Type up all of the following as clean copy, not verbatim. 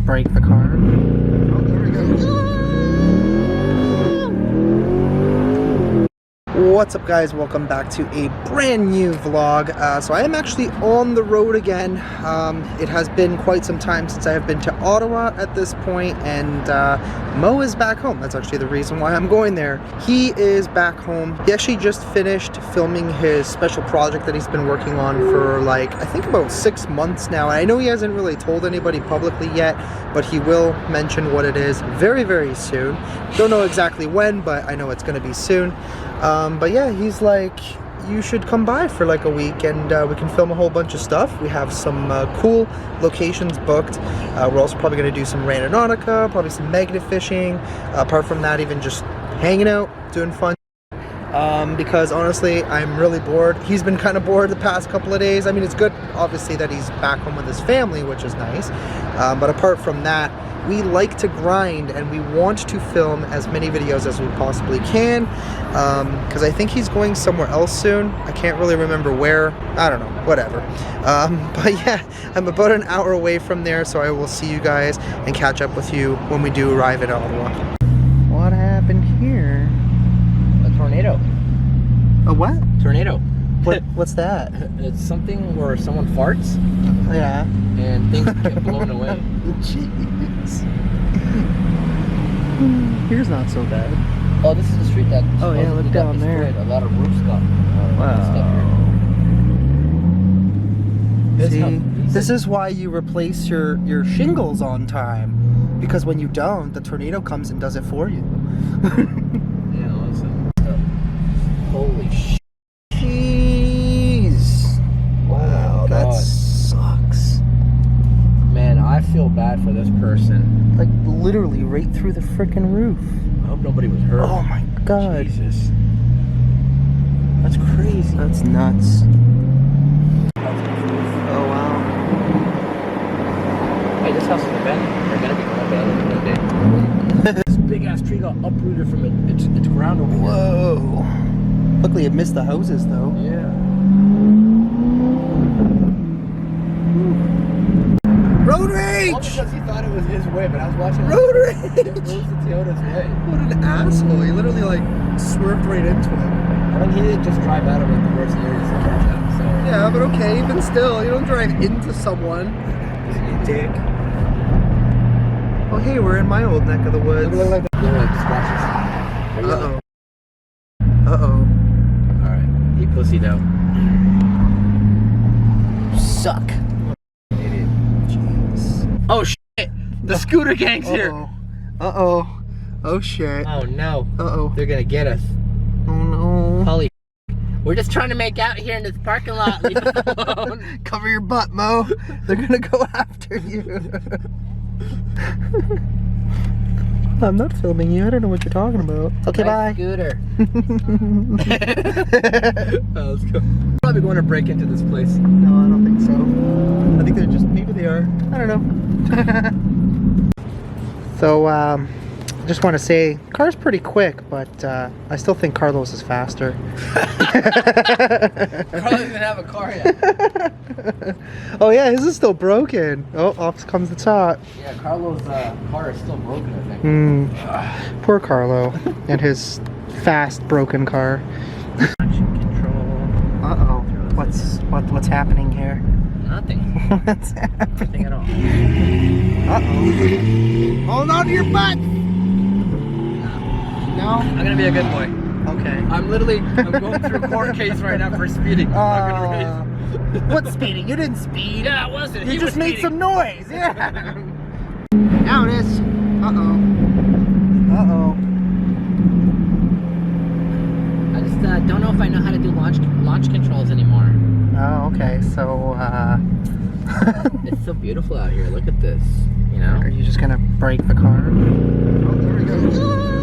break the car. Oh, there we go. What's up, guys? Welcome back to a brand new vlog. So I am actually on the road again. It has been quite some time since I have been to Ottawa at this point, and Mo is back home. That's actually the reason why I'm going there. He is back home. He actually just finished filming his special project that he's been working on for like, I think about 6 months now. I know he hasn't really told anybody publicly yet, but he will mention what it is very, very soon. Don't know exactly when, but I know it's going to be soon. But yeah, he's like, you should come by for like a week and we can film a whole bunch of stuff. We have some cool locations booked. We're also probably going to do some randonautica, probably some magnet fishing. Apart from that, even just hanging out, doing fun. Because honestly, I'm really bored. He's been kind of bored the past couple of days. I mean, it's good, obviously, that he's back home with his family, which is nice. But apart from that, we like to grind and we want to film as many videos as we possibly can, because I think he's going somewhere else soon. I can't really remember where. I don't know, whatever. But yeah, I'm about an hour away from there, so I will see you guys and catch up with you when we do arrive at Ottawa. What happened here? A tornado. A what? Tornado. What's that? It's something where someone farts. Yeah. And things get blown away. Jeez. Here's not so bad. Oh, this is the street that. Oh yeah, look down there. A lot of roofs got stuck here. See, this is why you replace your shingles on time, because when you don't, the tornado comes and does it for you. Yeah, listen. Holy shit. Jeez. Wow, that sucks. Man, I feel bad for this person. Like literally right through the freaking roof. I hope nobody was hurt. Oh my god. Jesus. That's crazy. That's nuts. Oh wow. Hey, this house is abandoned. They're gonna be going abandoned one day. This big ass tree got uprooted from its ground over here. Whoa. Luckily it missed the houses though. Yeah. Road rage! All because he thought it was his way, but I was watching. Road rage! It was the Toyota's way. What an asshole! He literally like swerved right into it. I mean, he didn't just drive out of like the worst areas of town, so. Yeah, but okay, even still, you don't drive into someone. You dick. Oh hey, we're in my old neck of the woods. Look like scratches. Uh-oh. Uh-oh. Alright, he pussied out. Suck. Idiot. Jeez. Oh shit! The scooter gang's here! Uh-oh. Oh shit. Oh no. Uh-oh. They're gonna get us. Oh no. Holy we're just trying to make out here in this parking lot. Leave us alone. Cover your butt, Mo. They're gonna go after you. I'm not filming you. I don't know what you're talking about. Okay, bye. Scooter. Let's go. Probably going to break into this place. No, I don't think so. I think they're just, maybe they are. I don't know. So, just want to say, car's pretty quick, but I still think Carlos is faster. Carlos doesn't have a car yet. Oh yeah, his is still broken. Oh, off comes the top. Yeah, Carlos' car is still broken, I think. Poor Carlo and his fast broken car. Uh-oh. What's happening here? Nothing. What's happening? Nothing at all. Uh-oh. Hold on to your butt! No? I'm gonna be a good boy. Okay. I'm going through a court case right now for speeding. What speeding? You didn't speed. Yeah, it wasn't. You just made some noise. Yeah. Now it is. Uh-oh. Uh-oh. I just don't know if I know how to do launch controls anymore. Oh, okay. So, It's so beautiful out here. Look at this. You know? Are you just gonna break the car? Oh, there we go.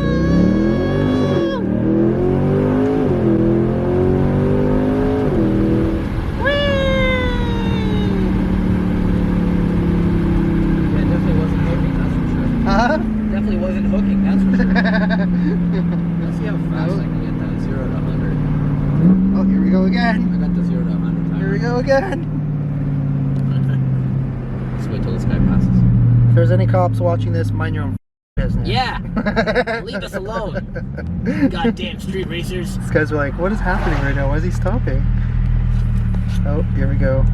Definitely wasn't hooking, that's for sure. Let's see how fast I can get that 0 to 100. Oh, here we go again. I got the 0 to 100 time. Here we go again. Just wait till this guy passes. there's any cops watching this, mind your own business. Yeah. Leave us alone. Goddamn street racers. These guys are like, what is happening right now? Why is he stopping? Oh, here we go.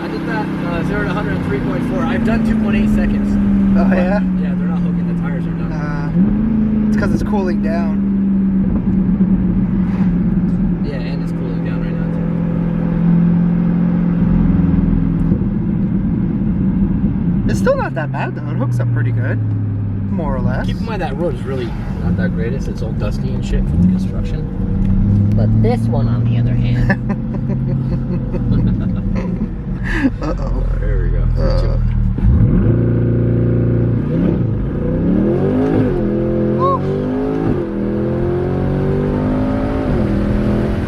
I did that 0 to 100 in 3.4. I've done 2.8 seconds. Oh, yeah? Yeah, they're not hooking. The tires are done. It's because it's cooling down. Yeah, and it's cooling down right now too. It's still not that bad though. It hooks up pretty good, more or less. Keep in mind that road is really not that great. It's all dusty and shit from the construction. But this one, on the other hand. Uh-oh. There we go.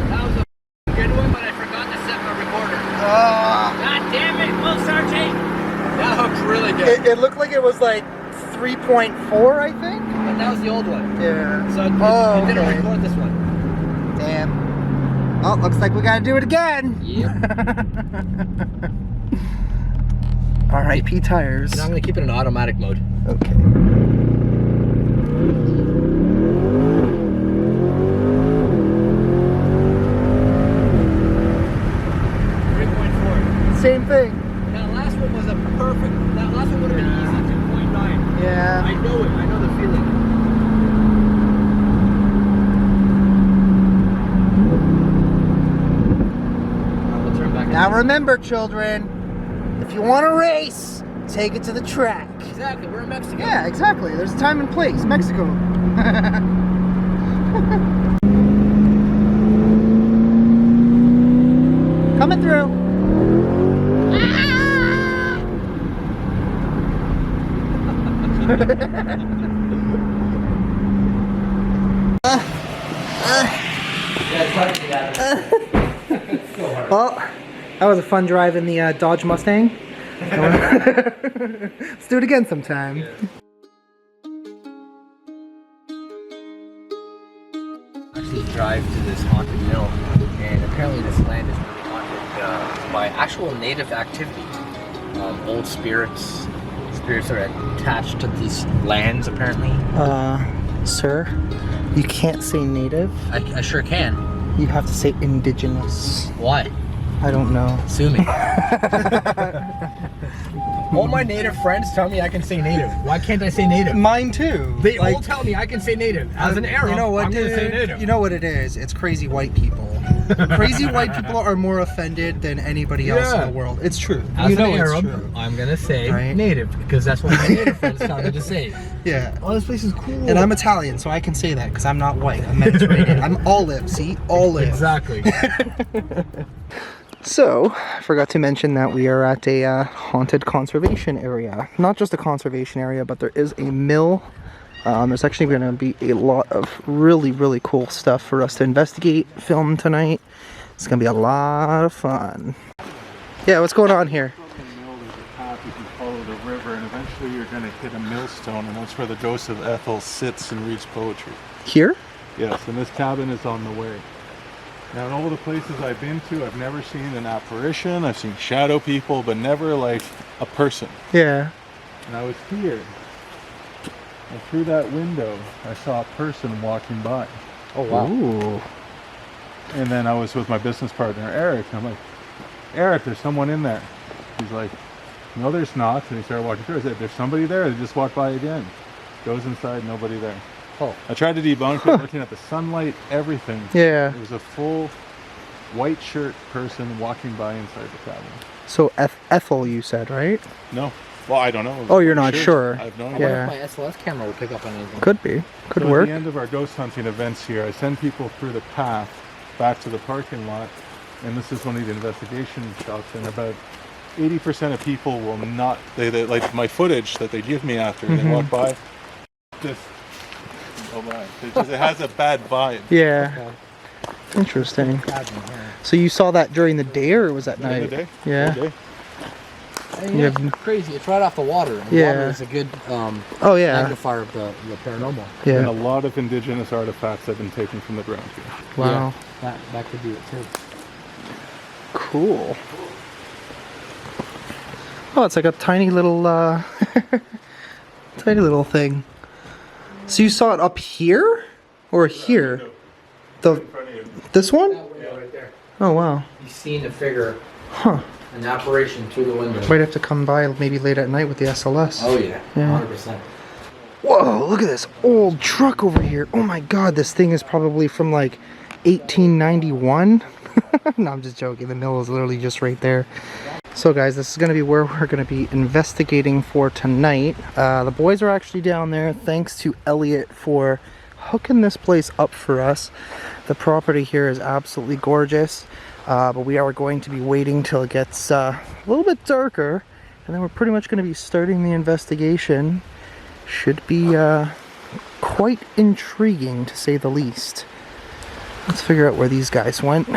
That was a good one, but I forgot to set my recorder. God damn it! Well, Sergeant, that hook's really good. It looked like it was like 3.4, I think. But that was the old one. Yeah. So it didn't okay. record this one. Damn. Oh, looks like we gotta do it again. Yep. R.I.P. tires. Now I'm gonna keep it in automatic mode. Okay. 3.4. Same thing. That last one was a perfect. That last one would have been easy. 2.9. Yeah. I know it. I know the feeling. We'll turn back. Now remember, children, if you want to race, take it to the track. Exactly. We're in Mexico. Yeah, exactly. There's a time and place. Mexico. Coming through. Well, that was a fun drive in the Dodge Mustang. Let's do it again sometime. Actually drive to this haunted mill, and apparently this land is really haunted by actual native activity. Old spirits are attached to these lands apparently. Sir, you can't say native. I sure can. You have to say indigenous. Why? I don't know. Sue me. All my native friends tell me I can say native. Why can't I say native? Mine too. They all tell me I can say native. As an Arab, you know what, I'm going to say dude? native. You know what it is? It's crazy white people. Crazy white people are more offended than anybody else in the world. It's true. As you know an Arab, it's true. I'm going to say Right? native because that's what my native friends tell me to say. Yeah. Oh, this place is cool. And I'm Italian, so I can say that because I'm not white. I'm Mediterranean. I'm olive. See? Olive. Exactly. So, I forgot to mention that we are at a haunted conservation area. Not just a conservation area, but there is a mill. There's actually going to be a lot of really, really cool stuff for us to investigate, film tonight. It's going to be a lot of fun. Yeah, what's going on here? From the mill, there's a path you can follow the river, and eventually you're going to hit a millstone, and that's where the ghost of Ethel sits and reads poetry. Here? Yes, and this cabin is on the way. Now, in all the places I've been to, I've never seen an apparition. I've seen shadow people, but never like a person. Yeah. And I was here, and through that window, I saw a person walking by. Oh, wow. Ooh. And then I was with my business partner, Eric, and I'm like, Eric, there's someone in there. He's like, no, there's not. And he started walking through. I said, there's somebody there. They just walked by again. Goes inside, nobody there. Oh. I tried to debunk it, looking at the sunlight, everything. Yeah. It was a full white shirt person walking by inside the cabin. So Ethel, you said, right? No. Well, I don't know. Oh, you're not sure. I have no I idea. wonder Yeah. if my SLS camera will pick up on anything. Could be. Could So work. At the end of our ghost hunting events here, I send people through the path back to the parking lot, and this is one of the investigation shots, and about 80% of people will not, they like my footage that they give me after they walk by, just go by. It has a bad vibe. Yeah. Okay. Interesting. Cabin here. So you saw that during the day or was that During night? the day. Yeah. All day. You Yeah, have- it's crazy. It's right off the water. And the Yeah. water is a good Oh yeah. magnifier of the paranormal. And a Yeah. lot of indigenous artifacts have been taken from the ground here. Wow. Yeah, that could be it too. Cool. Oh, it's like a tiny little, tiny little thing. So you saw it up here, or here? This one? Right there. Oh wow. You've seen the figure, Huh. an apparition through the window. Might have to come by maybe late at night with the SLS. Oh yeah, Yeah. 100%. Whoa, look at this old truck over here. Oh my god, this thing is probably from like 1891. No, I'm just joking. The mill is literally just right there. So guys, this is going to be where we're going to be investigating for tonight. The boys are actually down there. Thanks to Elliot for hooking this place up for us. The property here is absolutely gorgeous. But we are going to be waiting till it gets a little bit darker. And then we're pretty much going to be starting the investigation. Should be quite intriguing, to say the least. Let's figure out where these guys went.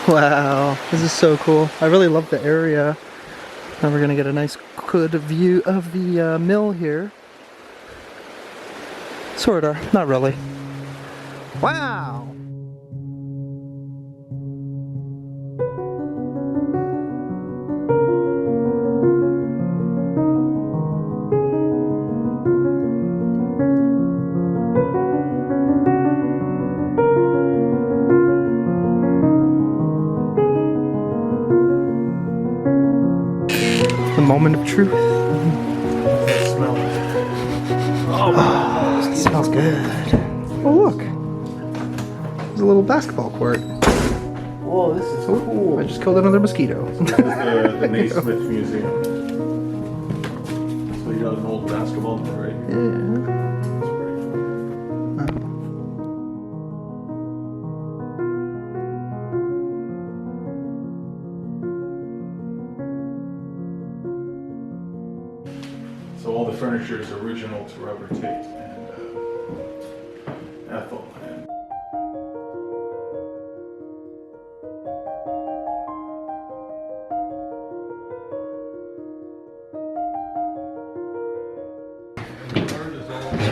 Wow, this is so cool. I really love the area. Now we're gonna get a nice good view of the mill here. Sorta, not really. Wow! The moment of truth. Smell it. Oh, it smells good. Oh look, there's a little basketball court. Whoa, this is Oh, I just killed another mosquito. The Naismith Museum. So you got an old basketball net right here. Yeah. That's pretty cool. So all the furniture is original to Robert Tate and Ethel. And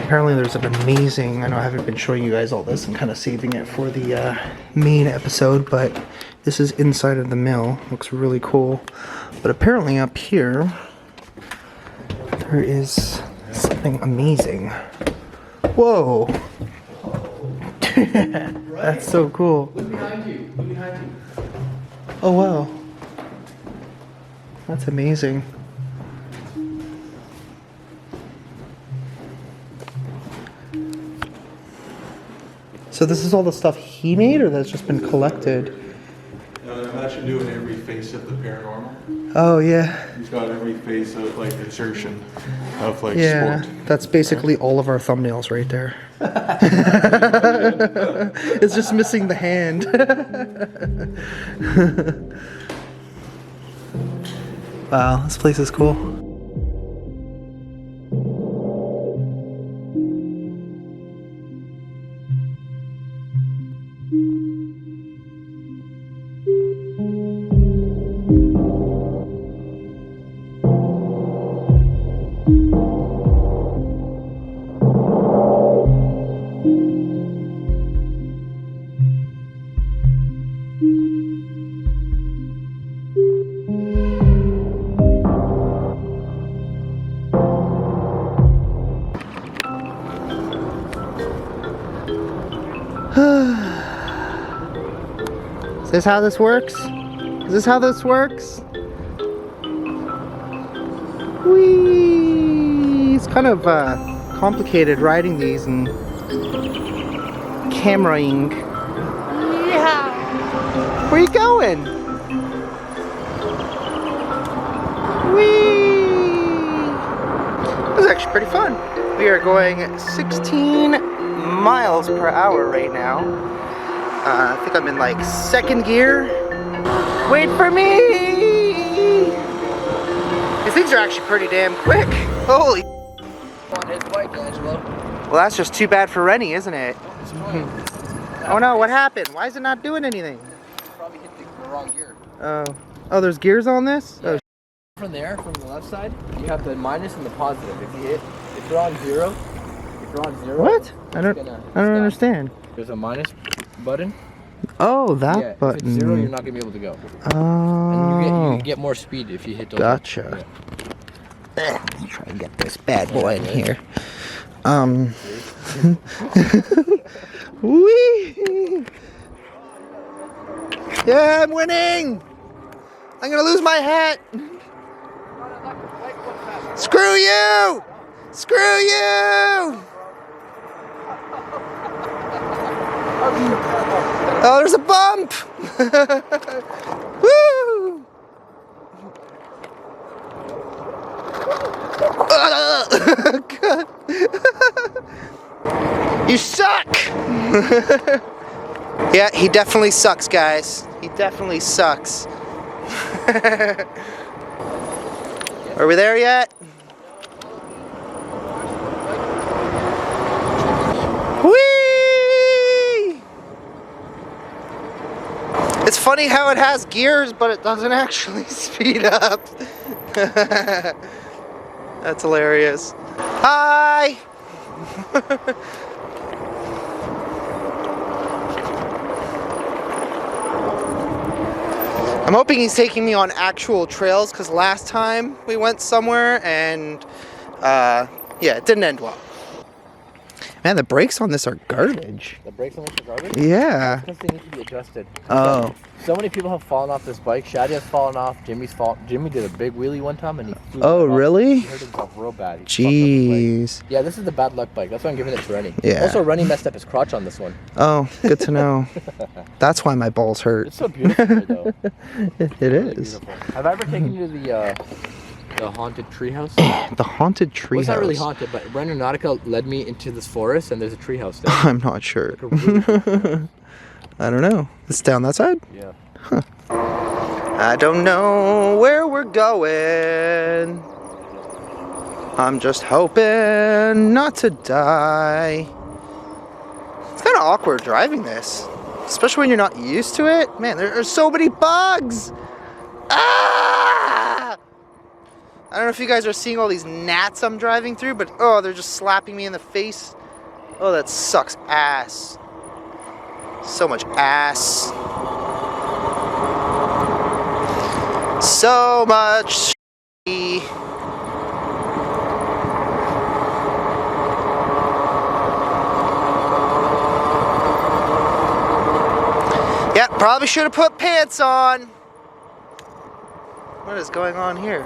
Apparently there's an amazing, I know I haven't been showing you guys all this and kind of saving it for the main episode, but this is inside of the mill. Looks really cool. But apparently up here, there is something amazing. Whoa! That's so cool. Look behind you. Look behind you. Oh wow. That's amazing. So this is all the stuff he made, or that's just been collected? imagine doing every face of the paranormal. Oh yeah. He's got every face of like insertion of like Yeah, sport. that's basically all of our thumbnails right there. It's just missing the hand. Wow, this place is cool. Is this how this works? Is this how this works? Whee! It's kind of complicated riding these and cameraing. Yeah. Where are you going? Whee! This is actually pretty fun. We are going 16 miles per hour right now. I think I'm in like second gear. Wait for me! These things are actually pretty damn quick. Holy. On his bike, Angelo. Well, that's just too bad for Rennie, isn't it? Oh no, what happened? Why is it not doing anything? Probably hit the wrong gear. Oh, there's gears on this? Oh, From there, from the left side, you have the minus and the positive. If you're on zero, What? I don't understand. There's a minus button. Oh, that yeah, button. If it's zero, you're not gonna be able to go. Oh. And you get more speed if you hit those. Gotcha. Yeah. Let's try and get this bad boy in here. Whee! Yeah, I'm winning! I'm gonna lose my hat! Screw you! Screw you! Oh, there's a bump! Woo! God. You suck! Yeah, he definitely sucks, guys. He definitely sucks. Are we there yet? Whee! It's funny how it has gears, but it doesn't actually speed up. That's hilarious. Hi! I'm hoping he's taking me on actual trails, because last time we went somewhere and yeah, it didn't end well. Man, the brakes on this are garbage. The brakes on this are garbage? Yeah. Because they need to be adjusted. Oh. So many people have fallen off this bike. Shadi has fallen off. Jimmy did a big wheelie one time and he flew Oh, really? He hurt himself real bad. Jeez. Yeah, this is the bad luck bike. That's why I'm giving it to Rennie. Yeah. Also, Rennie messed up his crotch on this one. Oh, good to know. That's why my balls hurt. It's so beautiful here, though. It Really is. beautiful. Have I ever taken you to the haunted treehouse? The haunted treehouse. Well, it's not really haunted, but Brendan Nautica led me into this forest and there's a treehouse there. I'm not sure. Like a really cool I don't know. It's down that side? yeah. I don't know where we're going. I'm just hoping not to die. It's kind of awkward driving this, especially when you're not used to it. Man, there are so many bugs. Ah! I don't know if you guys are seeing all these gnats I'm driving through, but oh, they're just slapping me in the face. Oh, that sucks ass. So much ass. So much. Yeah, probably should have put pants on. What is going on here?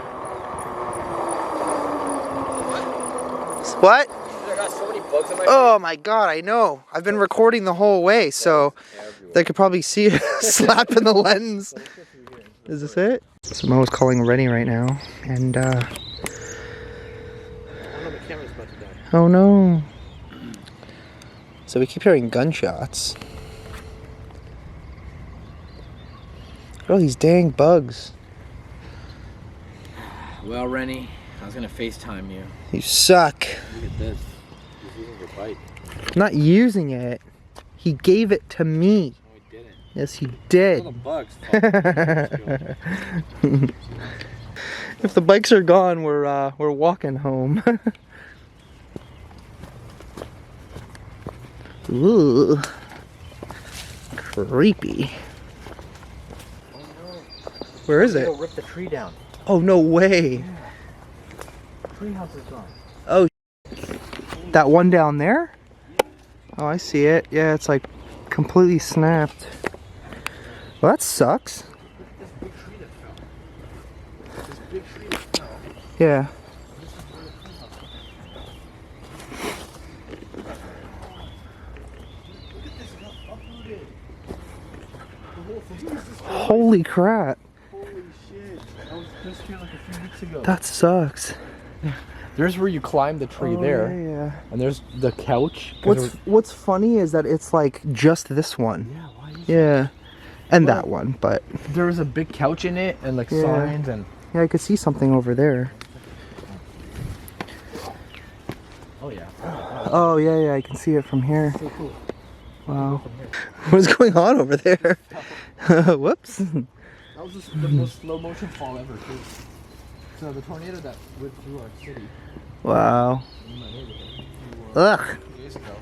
What? I got so many bugs in my Oh my god, I know. I've been recording the whole way, so they could probably see it slapping the lens. Is this it? So Mo's calling Rennie right now, and I don't know, the camera's about to die. oh no. So we keep hearing gunshots. Look at all these dang bugs. Well, Rennie, I was gonna FaceTime you. You suck. Look at this. He's using your bike. I'm not using it. He gave it to me. No, he didn't. Yes, he did. All the bugs. If the bikes are gone, we're walking home. Ooh, creepy. Oh no. Where is it? Go rip the tree down. Oh no way! Yeah. The tree house is gone. Oh, that one down there? Oh, I see it. Yeah, it's like completely snapped. Well, that sucks. Look at this big tree that fell. This big tree that fell. Yeah. This is where the tree house was. Look at this, it got uprooted. The whole thing is just Holy crap! holy shit. I was just here like a few weeks ago. That sucks. There's where you climb the tree there. Yeah. And there's the couch. 'Cause What's funny is that it's like just this one. yeah, why is Yeah. And that one, but there was a big couch in it and like Yeah. signs and yeah, I could see something over there. oh yeah. Oh yeah, I can see it from here. So cool. Wow. What is going on over there? Whoops. That was just the most slow motion fall ever too. So the tornado that went through our city Wow. in my neighborhood Ugh. 2 days ago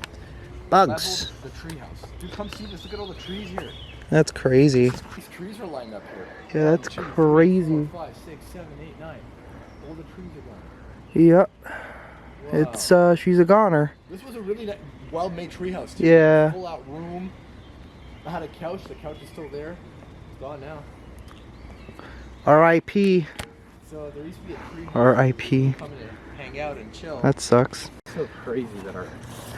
Bugs. leveled the treehouse. Dude, come see this. Look at all the trees here. That's crazy. These trees are lined up here. Yeah, that's 1, 2, 3, crazy. 4, 5, 6, 7, 8, 9. All the trees are gone. Yep. Wow. It's she's a goner. This was a really well-made treehouse too. Yeah. Full out room. I had a couch. The couch is still there. It's gone now. R.I.P. So there used to be a treehouse. R.I.P. Come in and hang out and chill. That sucks. It's so crazy that our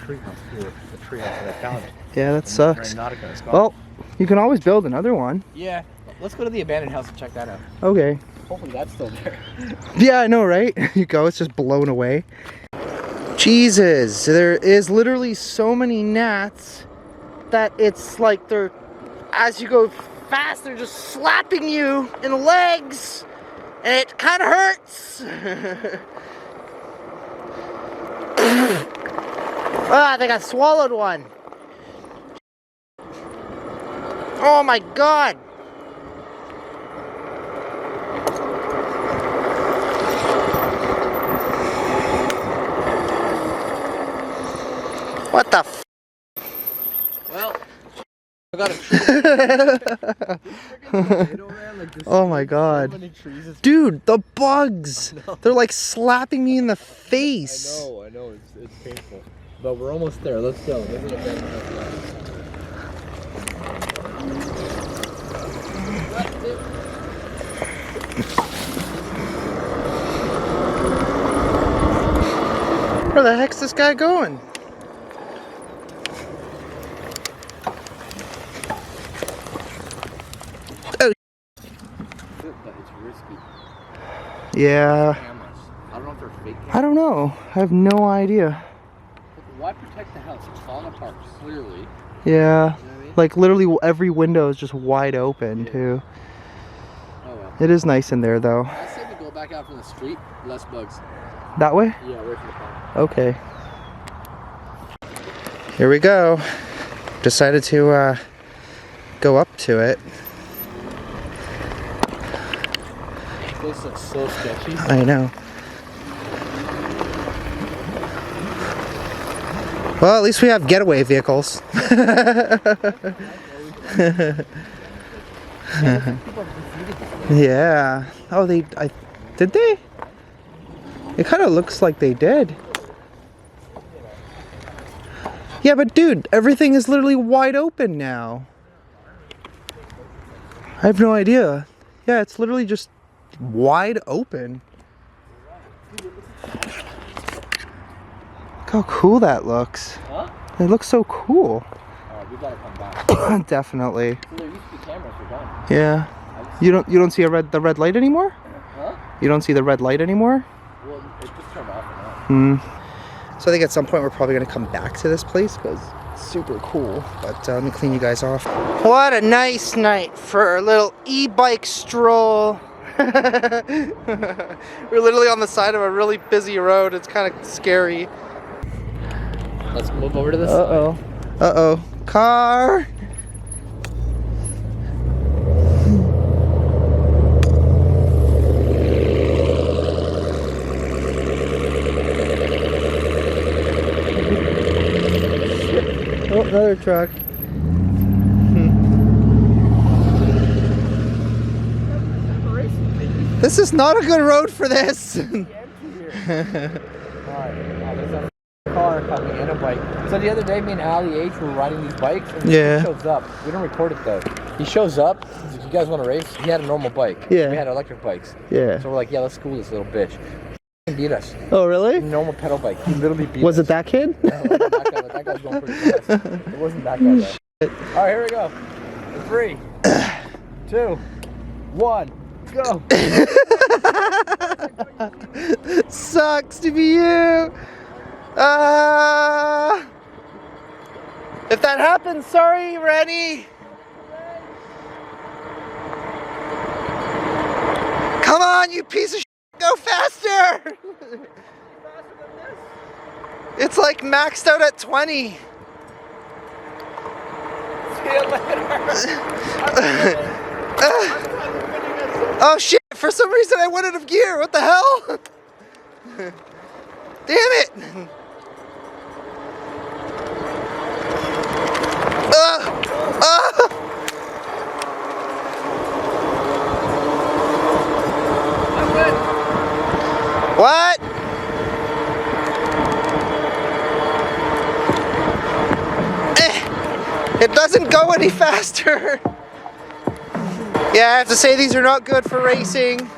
treehouse here, the treehouse that I found. Yeah, that sucks. Nautica is gone. Well, you can always build another one. Yeah. Let's go to the abandoned house and check that out. Okay. Hopefully that's still there. Yeah, I know, right? You go, it's just blown away. Jesus, there is literally so many gnats that it's like they're, as you go fast, they're just slapping you in the legs, and it kind of hurts. Ah, I think I swallowed one. Oh my God. What the f? Well, I got a tree. Oh my God. So many trees. Dude, the bugs! They're like slapping me in the face. I know, it's painful. But we're almost there. Let's go. There's an abandoned house. Where the heck's this guy going? Oh. But it's risky. Yeah. Cameras. I don't know if they're fake cameras. I don't know. I have no idea. But why protect the house? It's falling apart, clearly. Yeah. You know what I mean? Like literally every window is just wide open too. Oh well. It is nice in there though. I say we go back out from the street, less bugs. That way? Yeah, away from the pond. Okay. Here we go. Decided to go up to it. This looks so sketchy. I know. Well, at least we have getaway vehicles. Yeah. Oh, did they? It kind of looks like they did. Yeah, but dude, everything is literally wide open now. I have no idea. Yeah, it's literally just wide open. Look how cool that looks. Huh? It looks so cool. Alright, we gotta come back. Definitely. So there used to be cameras, we're gone. Yeah. You don't see the red light anymore? Huh? You don't see the red light anymore? Well, it just turned off and on. So I think at some point we're probably going to come back to this place because it's super cool. But let me clean you guys off. What a nice night for a little e-bike stroll. We're literally on the side of a really busy road. It's kind of scary. Let's move over to this Uh-oh. Uh-oh. Car! Oh, another truck. This is not a good road for this. Car coming and a bike. So the other day, me and Ali H were riding these bikes, and Yeah. he shows up. We don't record it though. He shows up. He's like, "You guys want to race?" He had a normal bike. Yeah. We had electric bikes. Yeah. So we're like, "Yeah, let's school this little bitch." He beat us. Oh, really? Normal pedal bike. He literally beat Was us. it that kid? No, it wasn't that guy, but that guy's going pretty fast. It wasn't that guy though. All right, here we go. 3, 2, 1, go. Sucks to be you. If that happens, sorry, Rennie. Come on, you piece of shit, go faster. It's like maxed out at 20. See you later. Oh shit, For some reason I went out of gear. What the hell? Damn it! What? It doesn't go any faster. Yeah, I have to say these are not good for racing.